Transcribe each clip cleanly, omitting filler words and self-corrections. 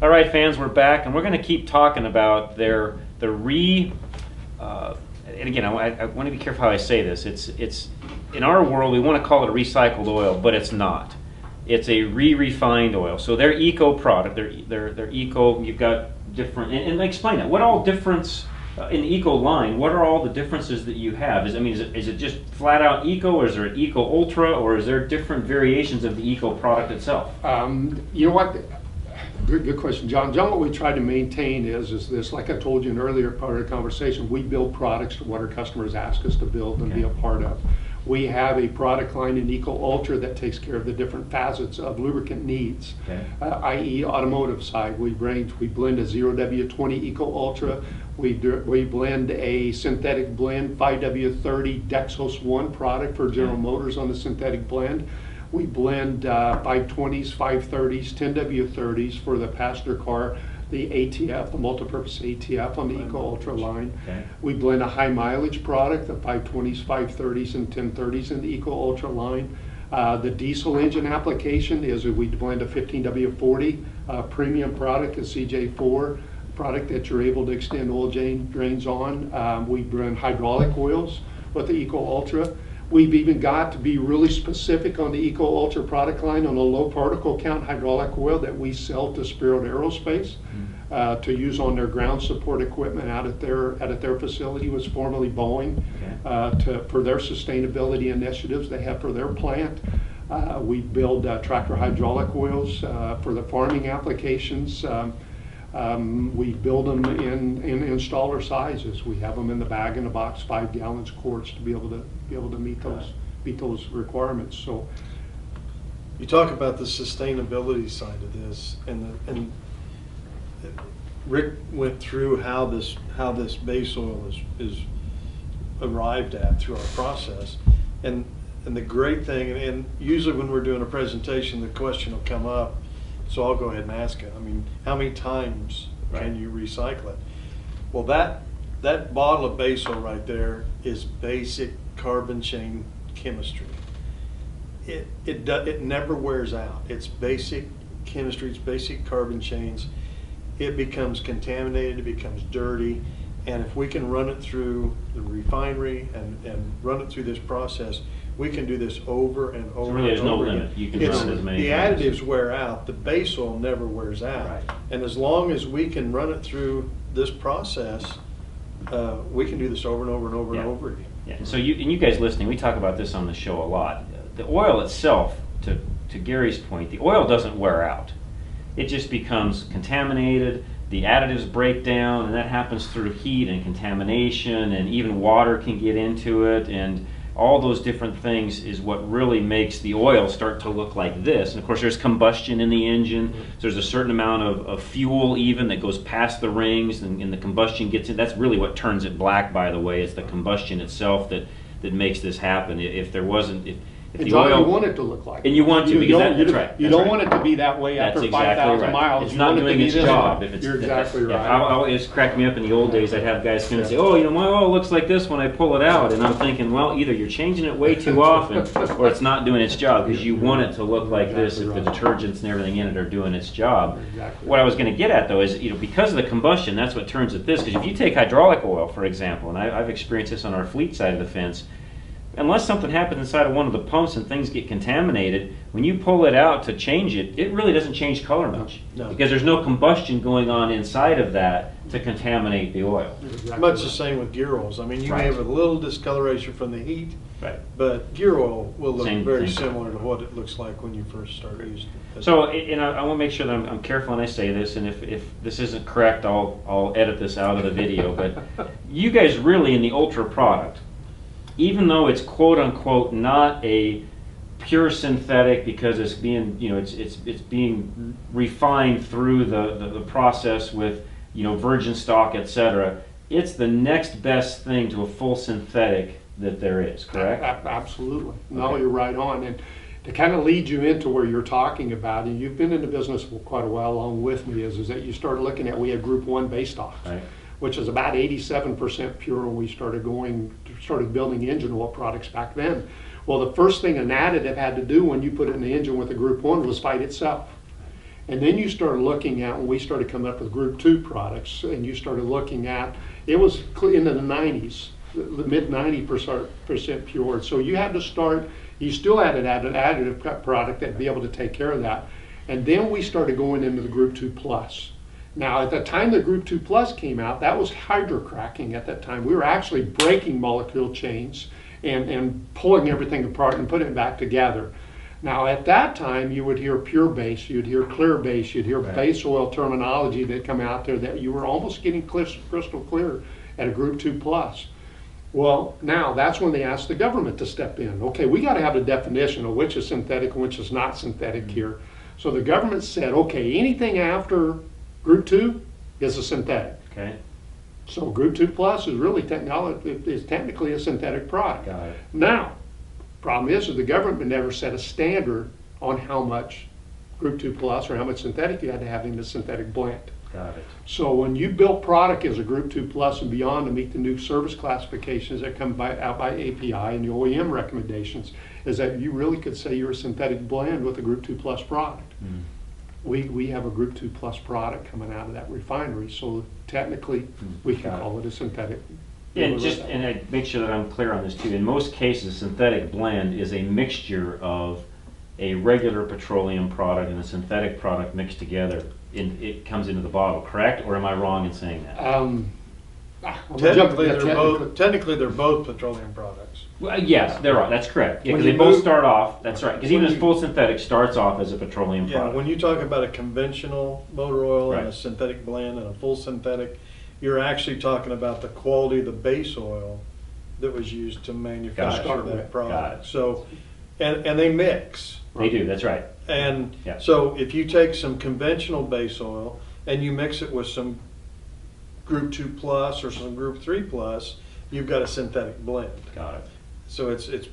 All right, fans, we're back, and we're going to keep talking about and again, I want to be careful how I say this. It's in our world, we want to call it a recycled oil, but it's not. It's a re-refined oil. So they're eco product. They're eco. You've got different, and explain that. What all difference in the eco line? What are all the differences that you have? Is it just flat out eco, or is there an eco ultra, or is there different variations of the eco product itself? You know what? Good question, John. What we try to maintain is this, like I told you in an earlier part of the conversation, we build products to what our customers ask us to build and be a part of. We have a product line in Eco Ultra that takes care of the different facets of lubricant needs, i.e. automotive side. We blend a 0W20 Eco Ultra. We blend a synthetic blend 5W30 Dexos 1 product for General Motors on the synthetic blend. We blend 520s, 530s, 10W30s for the passenger car, the ATF, the multipurpose ATF on the Eco Ultra line. We blend a high mileage product, the 520s, 530s, and 1030s in the Eco Ultra line. The diesel engine application is we blend a 15W40 premium product, a CJ4 product that you're able to extend oil drains on. We blend hydraulic oils with the Eco Ultra. We've even got to be really specific on the Eco Ultra product line on a low particle count hydraulic oil that we sell to Spirit Aerospace to use on their ground support equipment out at their facility, was formerly Boeing, for their sustainability initiatives they have for their plant. We build tractor hydraulic oils for the farming applications. We build them in installer sizes. We have them in the bag in a box, 5 gallons, quarts, to be able to meet those requirements. So, you talk about the sustainability side of this, and Rick went through how this base oil is arrived at through our process, and the great thing, and usually when we're doing a presentation, the question will come up. So I'll go ahead and ask it. I mean, how many times can you recycle it? Well, that bottle of base oil right there is basic carbon chain chemistry. It never wears out. It's basic chemistry. It's basic carbon chains. It becomes contaminated. It becomes dirty. And if we can run it through the refinery and run it through this process, we can do this over and over. So really, there's and over no again. limit. You can run it as many The times. additives wear out. The base oil never wears out. Right. And as long as we can run it through this process, we can do this over and over and over and over again. Yeah. And so you guys listening, we talk about this on the show a lot. The oil itself, to Gary's point, the oil doesn't wear out. It just becomes contaminated. The additives break down, and that happens through heat and contamination, and even water can get into it, and all those different things is what really makes the oil start to look like this. And of course there's combustion in the engine. So there's a certain amount of fuel even that goes past the rings, and the combustion gets in. That's really what turns it black, by the way. It's the combustion itself that makes this happen. If there wasn't, if and the John, oil, you want it to look like and you want to, because that's right. You don't want it to be that way after 5,000 miles. It's not doing its job. You're exactly right. I always cracked me up in the old days. I'd have guys come and say, "Oh, my oil looks like this when I pull it out," and I'm thinking, well, either you're changing it way too often, or it's not doing its job, because you want it to look like this if the detergents and everything in it are doing its job. What I was going to get at though is, because of the combustion, that's what turns it this. Because if you take hydraulic oil, for example, and I've experienced this on our fleet side of the fence. Unless something happens inside of one of the pumps and things get contaminated, when you pull it out to change it, it really doesn't change color much. No. Because there's no combustion going on inside of that to contaminate the oil. Much the same with gear oils. I mean, you may have a little discoloration from the heat, but gear oil will look very similar to what it looks like when you first start using it. So, and I want to make sure that I'm careful when I say this, and if this isn't correct, I'll edit this out of the video. But you guys really, in the Ultra product, even though it's quote unquote not a pure synthetic, because it's being, it's being refined through the process with, virgin stock, etc. It's the next best thing to a full synthetic that there is, correct? Absolutely. No, you're right on. And to kind of lead you into where you're talking about, and you've been in the business for quite a while along with me, is that you started looking at, we had Group 1 base stock. Right. Which is about 87% pure when we started building engine oil products back then. Well, the first thing an additive had to do when you put it in the engine with a Group 1 was fight itself. And then you started looking at, when we started coming up with Group 2 products, and you started looking at, it was into the 90s, the mid 90% pure. So you had to start, you still had an additive product that'd be able to take care of that. And then we started going into the Group 2 Plus. Now, at the time the Group 2 Plus came out, that was hydrocracking at that time. We were actually breaking molecule chains and pulling everything apart and putting it back together. Now, at that time, you would hear pure base, you'd hear clear base, you'd hear base oil terminology that come out there that you were almost getting crystal clear at a Group 2 Plus. Well, now that's when they asked the government to step in. Okay, we got to have a definition of which is synthetic and which is not synthetic here. So the government said, okay, anything after Group 2 is a synthetic. Okay. So Group 2 Plus is really technically a synthetic product. Got it. Now, problem is that the government never set a standard on how much Group 2 Plus or how much synthetic you had to have in the synthetic blend. Got it. So when you build product as a Group 2 Plus and beyond to meet the new service classifications that come out by API and the OEM recommendations, is that you really could say you're a synthetic blend with a Group 2 Plus product. Mm. We have a Group 2 Plus product coming out of that refinery, so technically we can Got it. call it a synthetic. And I make sure that I'm clear on this too. In most cases, synthetic blend is a mixture of a regular petroleum product and a synthetic product mixed together. It comes into the bottle, correct? Or am I wrong in saying that? Technically, they're both petroleum products. Well, yes, they're right. That's correct. Yeah, When because they you both move- start off. That's right. Because even when a full synthetic starts off as a petroleum Yeah, product. when you talk about a conventional motor oil and a Right. synthetic blend and a full synthetic, you're actually talking about the quality of the base oil that was used to manufacture Got it. that Got product. it. So, and they mix. They do. That's right. And Yeah. so if you take some conventional base oil and you mix it with some Group 2 Plus or some Group 3 Plus, you've got a synthetic blend. Got it. So it's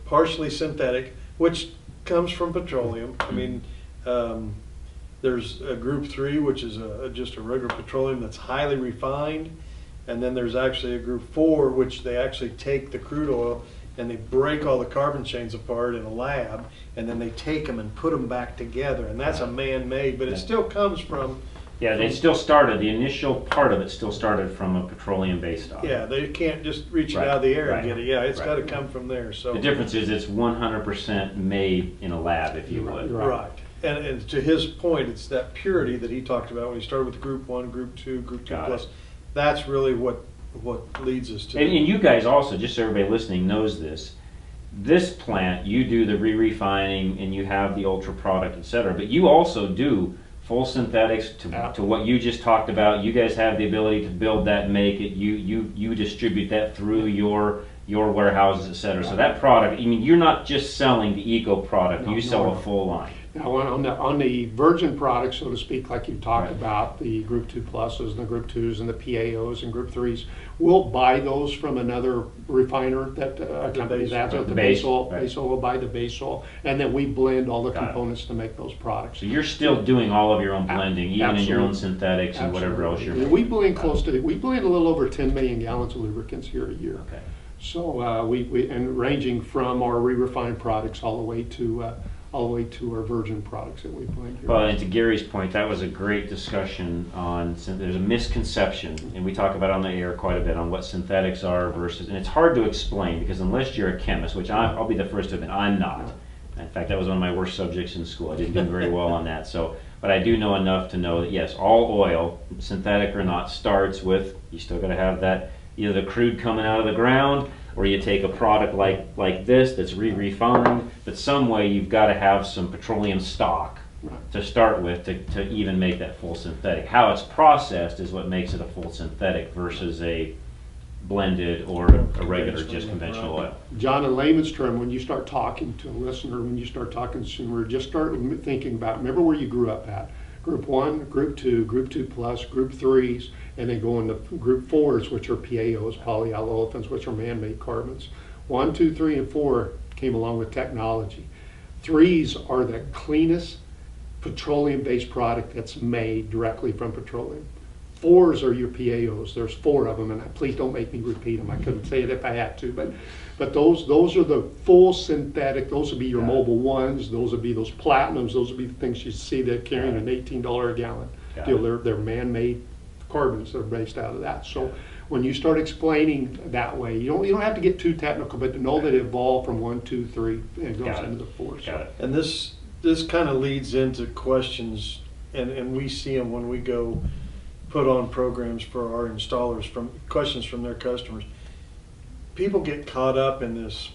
partially synthetic, which comes from petroleum. I mean, there's a Group 3, which is just a regular petroleum that's highly refined, and then there's actually a Group 4, which they actually take the crude oil and they break all the carbon chains apart in a lab, and then they take them and put them back together, and that's a man-made, but it still comes from. Yeah, they still started. The initial part of it still started from a petroleum-based stock. Yeah, they can't just reach it Right, out of the air right, and get it. Yeah, it's right. got to come from there. So The difference is it's 100% made in a lab, if you would. Right. right. And to his point, it's that purity that he talked about when he started with Group 1, Group 2, Group 2 Got Plus. it. That's really what leads us to. And you guys also, just so everybody listening knows this, this plant, you do the re-refining and you have the ultra product, et cetera, but you also do full synthetics to what you just talked about. You guys have the ability to build that, make it, you distribute that through your warehouses, et cetera. So that product, I mean, you're not just selling the eco product, you sell a full line. Now, on the virgin products, so to speak, like you talked Right. about, the Group 2 Pluses and the Group 2s and the PAOs and Group 3s, we'll buy those from another refiner that accompanies that. base, So the base, base oil, right. base oil will buy the base oil, and then we blend all the Got it. components to make those products. So you're still doing all of your own blending, even in your own Absolutely. synthetics and whatever else you're Absolutely. making. We blend a little over 10 million gallons of lubricants here a year. Okay. So and ranging from our re-refined products all the way to our virgin products that we blend here. Well, and to Gary's point, that was a great discussion on, there's a misconception, and we talk about on the air quite a bit, on what synthetics are versus, and it's hard to explain because unless you're a chemist, which I'll be the first to admit, I'm not. In fact, that was one of my worst subjects in school. I didn't do very well on that. So, but I do know enough to know that yes, all oil, synthetic or not, starts with, you still got to have that, either the crude coming out of the ground, or you take a product like this that's re-refined, but some way you've got to have some petroleum stock to start with to even make that full synthetic. How it's processed is what makes it a full synthetic versus a blended or a regular just conventional oil. John, in layman's term, when you start talking to a listener, when you start talking to a consumer, just start thinking about, remember where you grew up at. Group 1, Group 2, Group 2 Plus, Group 3s, and then go into Group 4s, which are PAOs, polyolefins, which are man-made carbons. 1, 2, 3, and 4 came along with technology. 3s are the cleanest petroleum-based product that's made directly from petroleum. fours are your PAOs. There's 4 of them, and please don't make me repeat them. I couldn't say it if I had to, but those are the full synthetic. Those would be your Got it. Mobil 1s. Those would be those platinums. Those would be the things you see that carrying an $18 a gallon Got deal. it. They're man-made carbons that are based out of that. So when you start explaining that way, you don't have to get too technical, but to know that it evolved from 1, 2, 3, and it goes Got it. into the 4. Got it. And this kind of leads into questions, and we see them when we go put on programs for our installers, from questions from their customers. People get caught up in this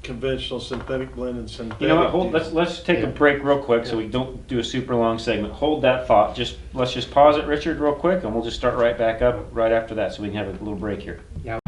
conventional synthetic blend and synthetic. You know what, deal. let's take a Yeah. break real quick so Yeah. we don't do a super long segment. Hold that thought, let's just pause it, Richard, real quick, and we'll just start right back up right after that so we can have a little break here. Yeah.